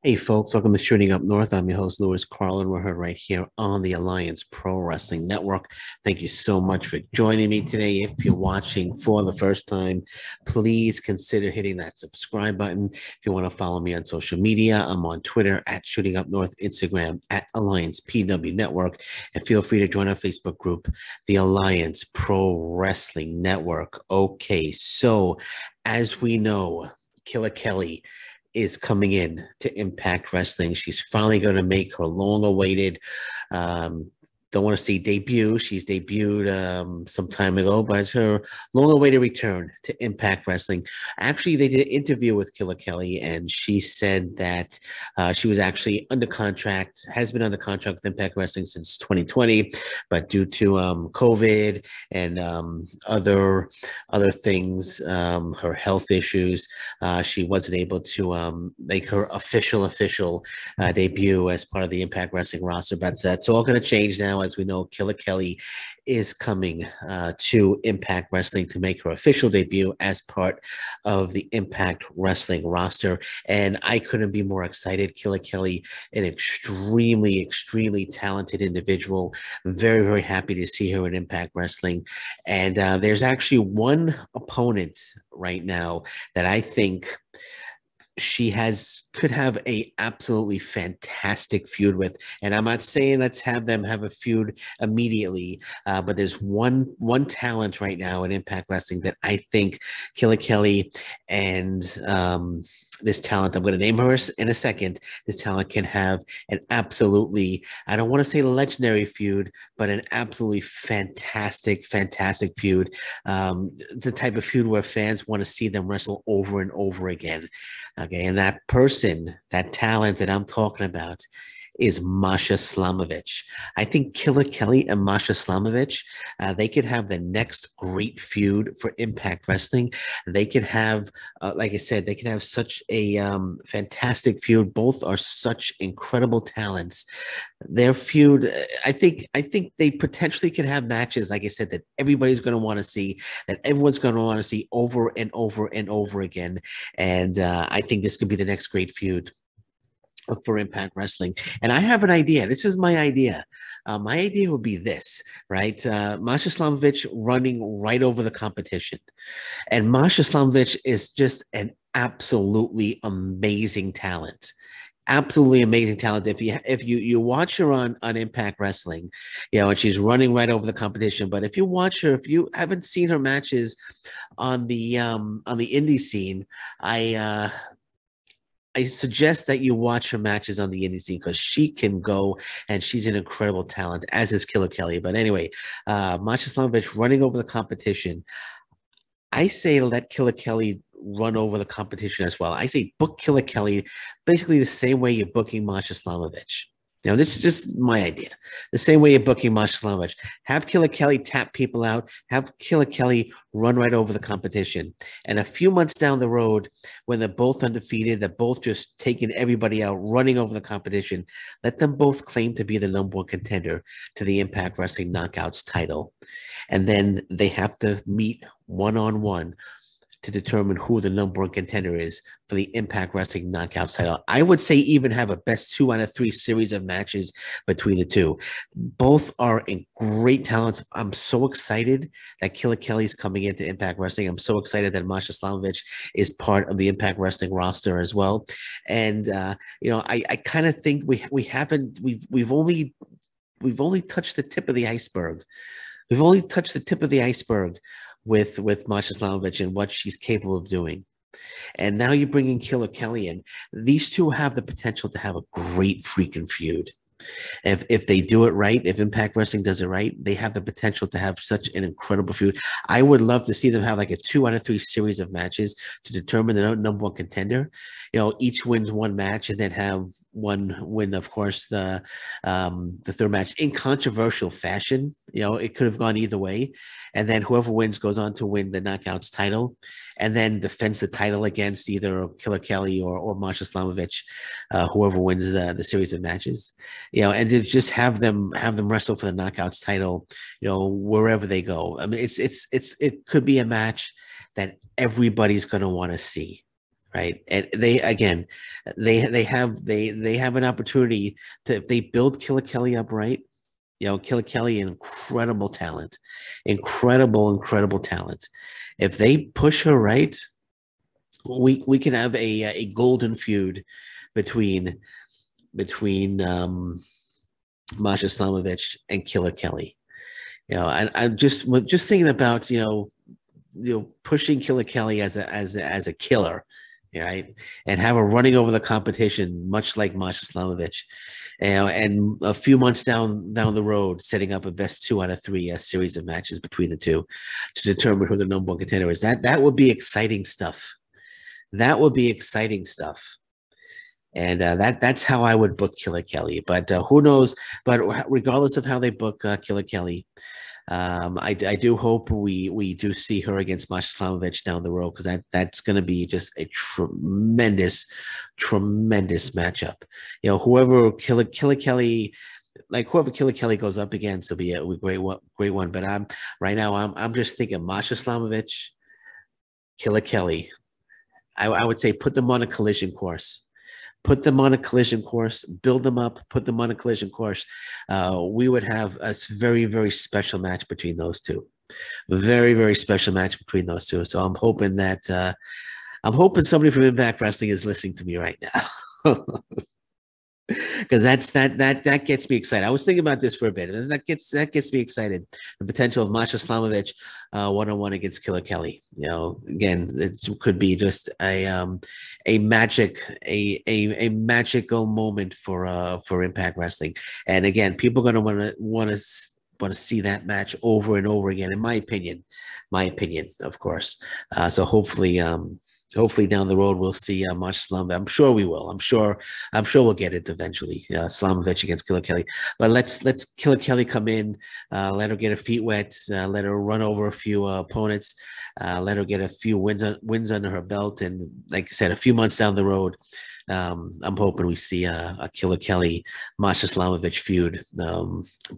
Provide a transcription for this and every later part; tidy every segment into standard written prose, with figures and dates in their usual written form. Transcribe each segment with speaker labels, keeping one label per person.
Speaker 1: Hey folks, welcome to Shooting Up North. I'm your host, Louis Carlin. We're heard right here on the Alliance Pro Wrestling Network. Thank you so much for joining me today. If you're watching for the first time, please consider hitting that subscribe button. If you want to follow me on social media, I'm on Twitter at Shooting Up North, Instagram at Alliance PW Network, and feel free to join our Facebook group, the Alliance Pro Wrestling Network. Okay, so as we know, Killer Kelly is coming in to Impact Wrestling. She's finally going to make her long-awaited um, don't want to say debut. She's debuted some time ago, but it's her long-awaited return to Impact Wrestling. Actually, they did an interview with Killer Kelly, and she said that she was actually under contract, has been under contract with Impact Wrestling since 2020, but due to COVID and other things, her health issues, she wasn't able to make her official debut as part of the Impact Wrestling roster. But that's all going to change now. As we know, Killer Kelly is coming to Impact Wrestling to make her official debut as part of the Impact Wrestling roster. And I couldn't be more excited. Killer Kelly, an extremely talented individual. Very happy to see her in Impact Wrestling. And there's actually one opponent right now that I think she could have a absolutely fantastic feud with. And I'm not saying let's have them have a feud immediately, but there's one talent right now in Impact Wrestling that I think Killer Kelly and this talent, I'm going to name her in a second, this talent can have an absolutely, I don't want to say legendary feud, but an absolutely fantastic feud. The type of feud where fans want to see them wrestle over and over again. Okay, and that person, that talent that I'm talking about is Masha Slamovich. I think Killer Kelly and Masha Slamovich, they could have the next great feud for Impact Wrestling. They could have, like I said, they could have such a fantastic feud. Both are such incredible talents. Their feud, I think they potentially could have matches, like I said, that everybody's going to want to see, that everyone's going to want to see over and over again. And I think this could be the next great feud for Impact Wrestling. And I have an idea. This is my idea. My idea would be this, right? Masha Slamovich running right over the competition. And Masha Slamovich is just an absolutely amazing talent. Absolutely amazing talent. If you watch her on Impact Wrestling, and she's running right over the competition. But if you watch her, if you haven't seen her matches on the indie scene, I I suggest that you watch her matches on the indie scene because she can go and she's an incredible talent, as is Killer Kelly. But anyway, Masha Slamovich running over the competition. I say let Killer Kelly run over the competition as well. I say book Killer Kelly basically the same way you're booking Masha Slamovich. This is just my idea. The same way you're booking Masha Slamovich. Have Killer Kelly tap people out. Have Killer Kelly run right over the competition. And a few months down the road, when they're both undefeated, they're both just taking everybody out, running over the competition, let them both claim to be the number one contender to the Impact Wrestling Knockouts title. And then they have to meet one-on-one to determine who the number one contender is for the Impact Wrestling Knockouts title. I would say even have a best 2 out of 3 series of matches between the two. Both are in great talents. I'm so excited that Killer Kelly's coming into Impact Wrestling. I'm so excited that Masha Slamovich is part of the Impact Wrestling roster as well. And I kind of think we've only touched the tip of the iceberg. We've only touched the tip of the iceberg with Masha Slamovich and what she's capable of doing. And now you're bringing Killer Kelly in. These two have the potential to have a great freaking feud. If they do it right, if Impact Wrestling does it right, they have the potential to have such an incredible feud. I would love to see them have like a 2 out of 3 series of matches to determine the number one contender. Each wins one match and then have one win, of course, the third match in controversial fashion. It could have gone either way. And then whoever wins goes on to win the Knockouts title and then defends the title against either Killer Kelly or Masha Slamovich, whoever wins the series of matches. And to just have them wrestle for the Knockouts title, wherever they go. I mean, it could be a match that everybody's going to want to see. right? And they have an opportunity to, if they build Killer Kelly up right. Killer Kelly, incredible talent. If they push her right, we can have a golden feud between Masha Slamovich and Killer Kelly. I'm just thinking about pushing Killer Kelly as a killer, right? And have her running over the competition, much like Masha Slamovich. And a few months down the road, setting up a best 2 out of 3 series of matches between the two to determine who the number one contender is. That would be exciting stuff. That would be exciting stuff. And that's how I would book Killer Kelly. But who knows? But regardless of how they book Killer Kelly, I do hope we do see her against Masha Slamovich down the road, because that's going to be just a tremendous matchup. Whoever Killer Kelly, whoever Killer Kelly goes up against will be a great one. But I'm just thinking Masha Slamovich, Killer Kelly. I would say put them on a collision course. Put them on a collision course, build them up, put them on a collision course. We would have a very, very special match between those two. Very, very special match between those two. So I'm hoping somebody from Impact Wrestling is listening to me right now. Because that gets me excited. I was thinking about this for a bit, and that gets me excited. The potential of Masha Slamovich one-on-one against Killer Kelly. Again, it could be just a magical moment for Impact Wrestling. And again, people are going to want to see that match over and over again. In my opinion, of course. So hopefully down the road we'll see Masha Slamovich. I'm sure we will. I'm sure we'll get it eventually. Slamovich against Killer Kelly. But let's Killer Kelly come in, let her get her feet wet, let her run over a few opponents, let her get a few wins under her belt, and like I said, a few months down the road, I'm hoping we see a Killer Kelly Masha Slamovich feud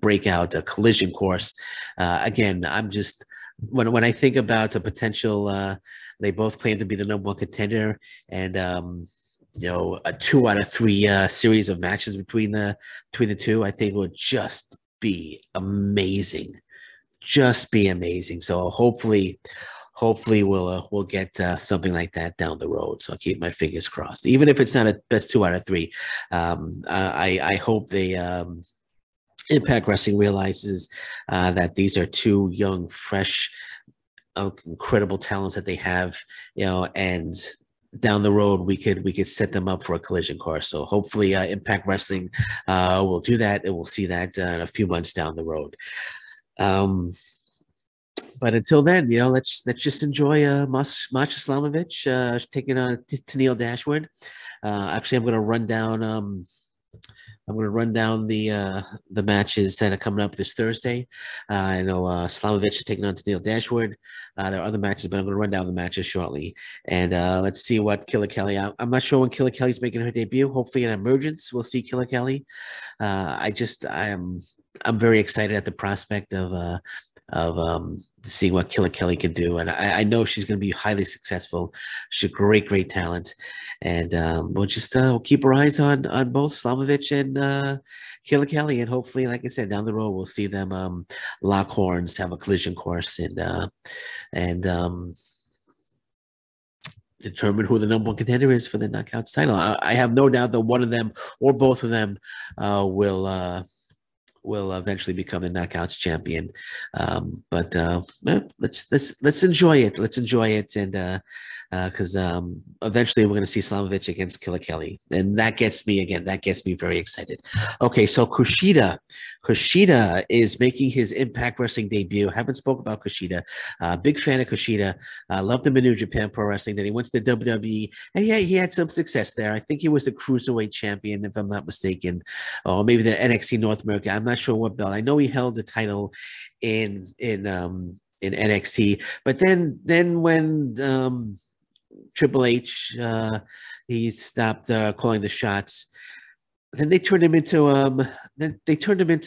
Speaker 1: breakout, a collision course. Again, I'm just when I think about the potential. They both claim to be the number one contender, and a 2 out of 3 series of matches between the two, I think would just be amazing. Just be amazing. So hopefully we'll get something like that down the road. So I'll keep my fingers crossed. Even if it's not a best 2 out of 3, I hope they Impact Wrestling realizes that these are two young, fresh, incredible talents that they have, and down the road we could set them up for a collision course. So hopefully Impact Wrestling will do that, and we'll see that in a few months down the road. But until then, let's just enjoy Masha Slamovich taking on Tennille Dashwood. Actually, I'm going to run down. I'm going to run down the matches that are coming up this Thursday. I know Slamovich is taking on Tennille Dashwood. There are other matches, but I'm going to run down the matches shortly. And let's see what Killer Kelly. I'm not sure when Killer Kelly's making her debut. Hopefully, in Emergence, we'll see Killer Kelly. I'm very excited at the prospect of seeing what Killer Kelly can do, and I know she's going to be highly successful. She's a great talent, and we'll just keep our eyes on both Slamovich and Killer Kelly, and hopefully, like I said, down the road we'll see them lock horns, have a collision course, and determine who the number one contender is for the Knockouts title. I have no doubt that one of them or both of them will eventually become the Knockouts champion. But let's enjoy it. Let's enjoy it, and because eventually we're going to see Slamovich against Killer Kelly, and that gets me very excited. Okay, so Kushida is making his Impact Wrestling debut. Haven't spoke about Kushida. Big fan of Kushida. Loved him in New Japan Pro Wrestling. Then he went to the WWE, and yeah, he had some success there. I think he was the Cruiserweight champion, if I'm not mistaken, or maybe the NXT North America. I'm not sure what belt. I know he held the title in NXT, but then when Triple H he stopped calling the shots, then they turned him into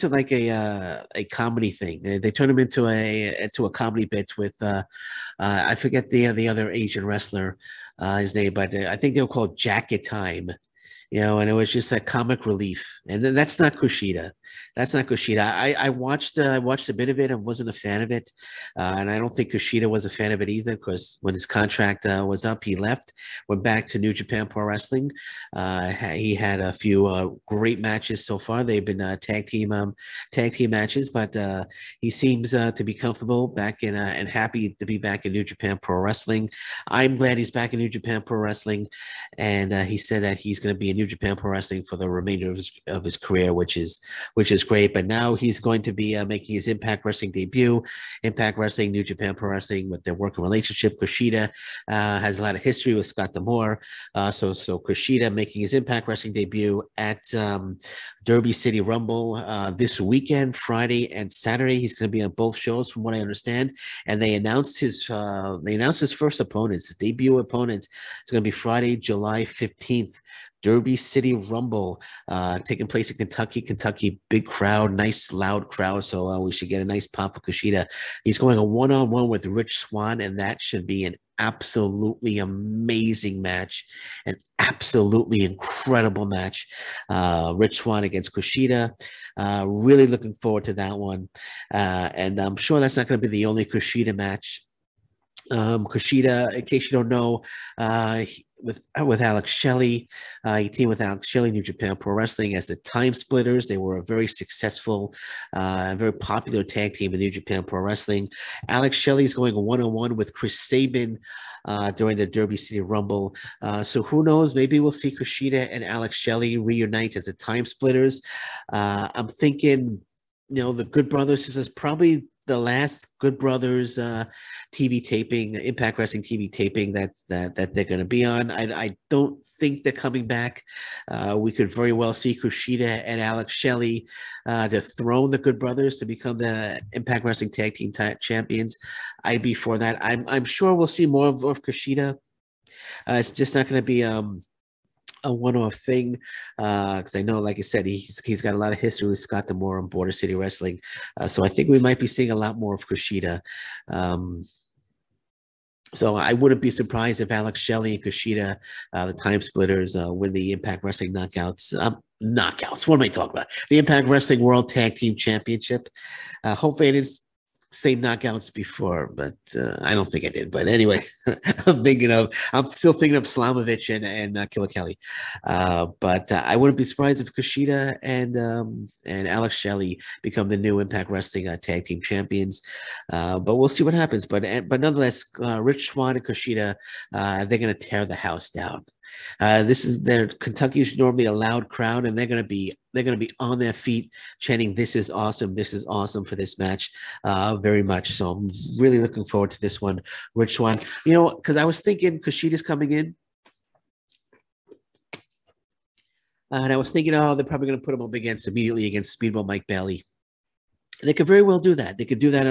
Speaker 1: like a comedy thing. They turned him into a comedy bit with I forget the other Asian wrestler his name, but I think they were called Jacket Time, and it was just a comic relief. And then that's not Kushida. That's not Kushida. I watched a bit of it and wasn't a fan of it, and I don't think Kushida was a fan of it either. Because when his contract was up, he left, went back to New Japan Pro Wrestling. He had a few great matches so far. They've been tag team matches, but he seems to be comfortable back in and happy to be back in New Japan Pro Wrestling. I'm glad he's back in New Japan Pro Wrestling, and he said that he's going to be in New Japan Pro Wrestling for the remainder of his career, which is great. But now he's going to be making his Impact Wrestling debut. Impact Wrestling, New Japan Pro Wrestling, with their working relationship. Kushida has a lot of history with Scott D'Amore. So Kushida making his Impact Wrestling debut at Derby City Rumble this weekend, Friday and Saturday. He's going to be on both shows, from what I understand. And they announced his first opponents, his debut opponent. It's going to be Friday, July 15th. Derby City Rumble, taking place in Kentucky, big crowd, nice loud crowd. So we should get a nice pop for Kushida. He's going a one-on-one with Rich Swann, and that should be an absolutely amazing match, an absolutely incredible match. Rich Swann against Kushida. Really looking forward to that one. And I'm sure that's not going to be the only Kushida match. Kushida, in case you don't know, with Alex Shelley, he teamed with Alex Shelley, New Japan Pro Wrestling, as the Time Splitters. They were a very successful, very popular tag team in New Japan Pro Wrestling. Alex Shelley is going one-on-one with Chris Sabin during the Derby City Rumble. So who knows? Maybe we'll see Kushida and Alex Shelley reunite as the Time Splitters. I'm thinking, the Good Brothers, this is probably the last Good Brothers TV taping, Impact Wrestling TV taping that they're going to be on. I don't think they're coming back. We could very well see Kushida and Alex Shelley dethrone the Good Brothers to become the Impact Wrestling Tag Team champions. I'd be for that. I'm sure we'll see more of Kushida. It's just not going to be a one-off thing, because I know, like I said, he's got a lot of history with Scott D'Amore on Border City Wrestling, so I think we might be seeing a lot more of Kushida. So I wouldn't be surprised if Alex Shelley and Kushida, the Time Splitters, win the Impact Wrestling Knockouts. What am I talking about? The Impact Wrestling World Tag Team Championship. Hopefully, it is say knockouts before, but I don't think I did. But anyway, I'm still thinking of Slamovich and Killer Kelly. But I wouldn't be surprised if Kushida and Alex Shelley become the new Impact Wrestling tag team champions. But we'll see what happens. But nonetheless, Rich Swann and Kushida, they're going to tear the house down. Kentucky is normally a loud crowd, and they're going to be on their feet chanting, "This is awesome! This is awesome!" for this match, very much. So I'm really looking forward to this one, Rich Swann. Because I was thinking Kushida's coming in, and I was thinking, they're probably going to put him up immediately against Speedball Mike Bailey. They could very well do that. They could do that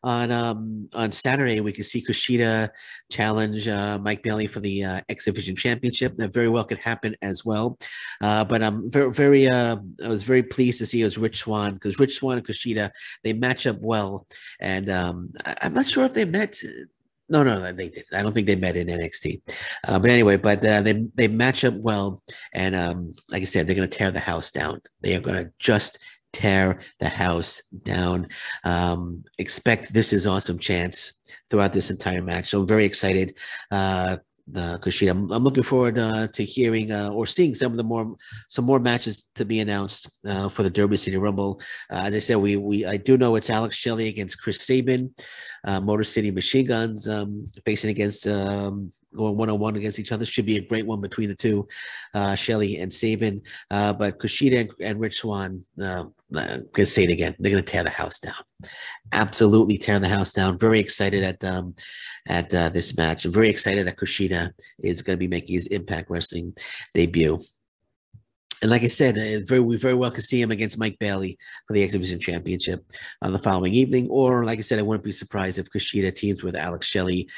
Speaker 1: on Saturday. We could see Kushida challenge Mike Bailey for the X Division Championship. That very well could happen as well. But I'm I was very pleased to see it was Rich Swann, because Rich Swann and Kushida, they match up well. And I'm not sure if they met. No, they did. I don't think they met in NXT. But anyway, they match up well. And like I said, they're going to tear the house down. They are going to just tear the house down. Expect This Is Awesome chants throughout this entire match. So I'm very excited. Kushida, I'm looking forward to hearing or seeing some more matches to be announced for the Derby City Rumble. As I said, I do know it's Alex Shelley against Chris Sabin, Motor City Machine Guns facing against going one-on-one against each other. Should be a great one between the two, Shelley and Sabin. But Kushida and Rich Swann, I'm going to say it again, they're going to tear the house down. Absolutely tear the house down. Very excited at this match. I'm very excited that Kushida is going to be making his Impact Wrestling debut. And like I said, we very well could see him against Mike Bailey for the X Division Championship on the following evening. Or, like I said, I wouldn't be surprised if Kushida teams with Alex Shelley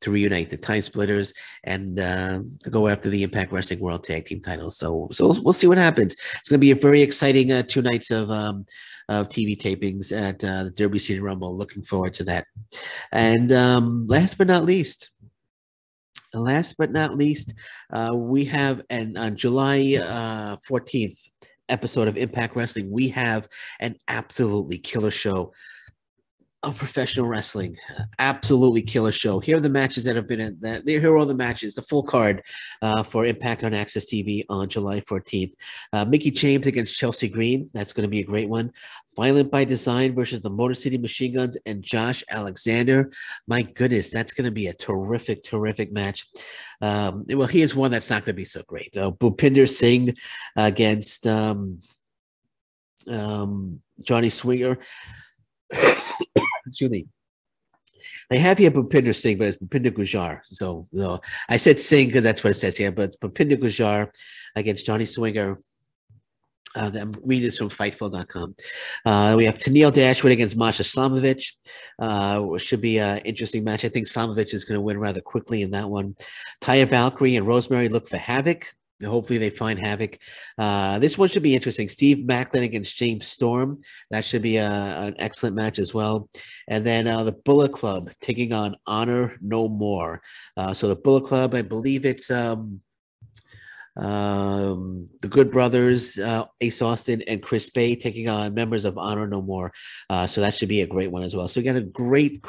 Speaker 1: to reunite the Time Splitters and to go after the Impact Wrestling World Tag Team titles. So we'll see what happens. It's going to be a very exciting 2 nights of TV tapings at the Derby City Rumble. Looking forward to that. And last but not least, we have on July 14th episode of Impact Wrestling, we have an absolutely killer show of professional wrestling. Absolutely killer show. Here are the matches that have been in that. Here are all the matches, the full card for Impact on Access TV on July 14th. Mickie James against Chelsea Green. That's going to be a great one. Violent by Design versus the Motor City Machine Guns and Josh Alexander. My goodness, that's going to be a terrific, terrific match. Well, here's one that's not going to be so great. Bhupinder Singh against Johnny Swinger. Excuse me. They have here Bhupinder Singh, but it's Bhupinder Gujar. So I said Singh because that's what it says here, but it's Bhupinder Gujar against Johnny Swinger. I'm reading this from Fightful.com. We have Tennille Dashwood against Masha Slamovich. Should be an interesting match. I think Slamovich is going to win rather quickly in that one. Taya Valkyrie and Rosemary look for Havoc. Hopefully they find Havoc. This one should be interesting. Steve Macklin against James Storm. That should be an excellent match as well. And then the Bullet Club taking on Honor No More. So the Bullet Club, I believe it's the Good Brothers, Ace Austin and Chris Bay taking on members of Honor No More. So that should be a great one as well. So we got a great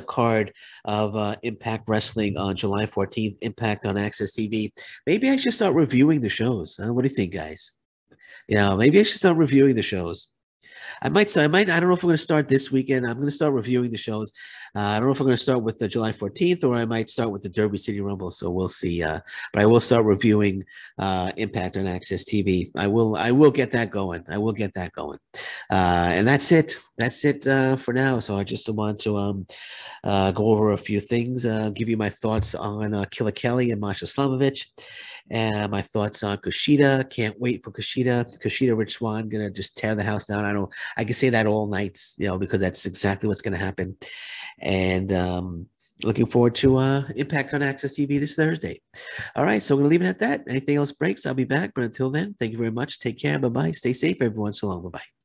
Speaker 1: card of Impact Wrestling on July 14th, Impact on Access TV. Maybe I should start reviewing the shows. What do you think, guys? Maybe I should start reviewing the shows. I don't know if I'm going to start this weekend. I'm going to start reviewing the shows. I don't know if I'm going to start with the July 14th or I might start with the Derby City Rumble. So we'll see. But I will start reviewing Impact on Access TV. I will get that going. And that's it. That's it for now. So I just want to go over a few things, give you my thoughts on Killer Kelly and Masha Slamovich. And my thoughts on Kushida. Can't wait for Kushida, Rich Swann, gonna just tear the house down. I can say that all nights, because that's exactly what's gonna happen. And looking forward to Impact on Access TV this Thursday. All right, so we're gonna leave it at that. Anything else breaks, I'll be back. But until then, thank you very much. Take care. Bye bye. Stay safe, everyone. So long. Bye bye.